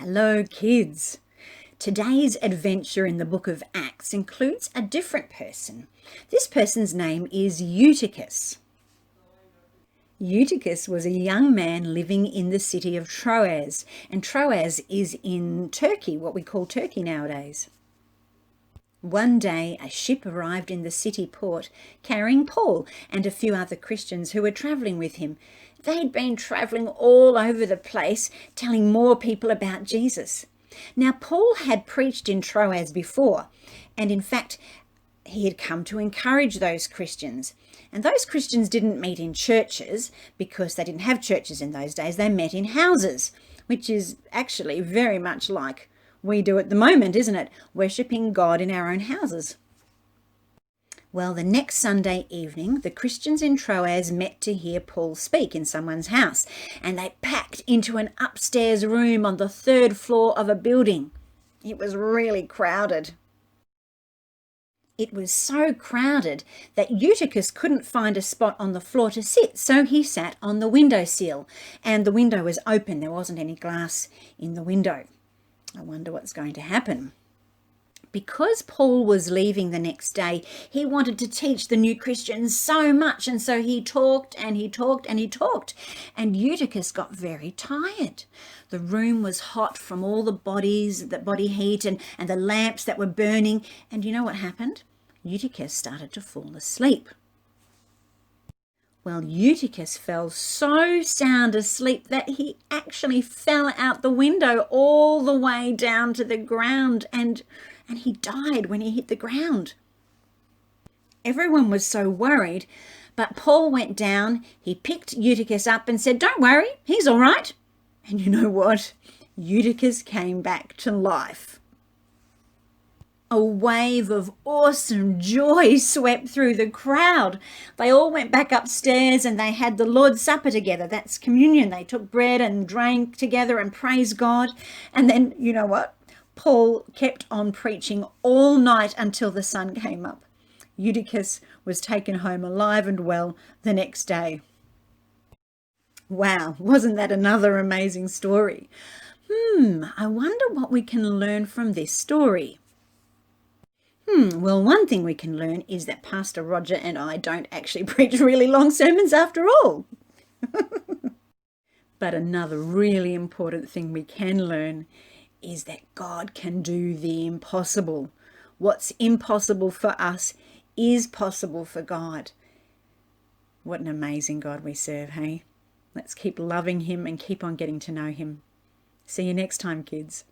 Hello, kids. Today's adventure in the book of Acts includes a different person. This person's name is Eutychus. Eutychus was a young man living in the city of Troas, and Troas is in Turkey, what we call Turkey nowadays. One day, a ship arrived in the city port carrying Paul and a few other Christians who were travelling with him. They'd been travelling all over the place, telling more people about Jesus. Now, Paul had preached in Troas before, and in fact, he had come to encourage those Christians. And those Christians didn't meet in churches because they didn't have churches in those days. They met in houses, which is actually very much like we do at the moment, isn't it? Worshipping God in our own houses. Well, the next Sunday evening, the Christians in Troas met to hear Paul speak in someone's house, and they packed into an upstairs room on the third floor of a building. It was really crowded. It was so crowded that Eutychus couldn't find a spot on the floor to sit, so he sat on the windowsill, and the window was open. There wasn't any glass in the window. I wonder what's going to happen. Because Paul was leaving the next day, he wanted to teach the new Christians so much, and so he talked and he talked and he talked, and Eutychus got very tired. The room was hot from all the body heat and the lamps that were burning, and you know what happened? Eutychus started to fall asleep. Well, Eutychus fell so sound asleep that he actually fell out the window all the way down to the ground, and he died when he hit the ground. Everyone was so worried, but Paul went down, he picked Eutychus up and said, "Don't worry, he's all right." And you know what? Eutychus came back to life. A wave of awesome joy swept through the crowd. They all went back upstairs and they had the Lord's Supper together. That's communion. They took bread and drank together and praised God. And then, you know what? Paul kept on preaching all night until the sun came up. Eutychus was taken home alive and well the next day. Wow, wasn't that another amazing story? I wonder what we can learn from this story. Well, one thing we can learn is that Pastor Roger and I don't actually preach really long sermons after all. But another really important thing we can learn is that God can do the impossible. What's impossible for us is possible for God. What an amazing God we serve, hey? Let's keep loving him and keep on getting to know him. See you next time, kids.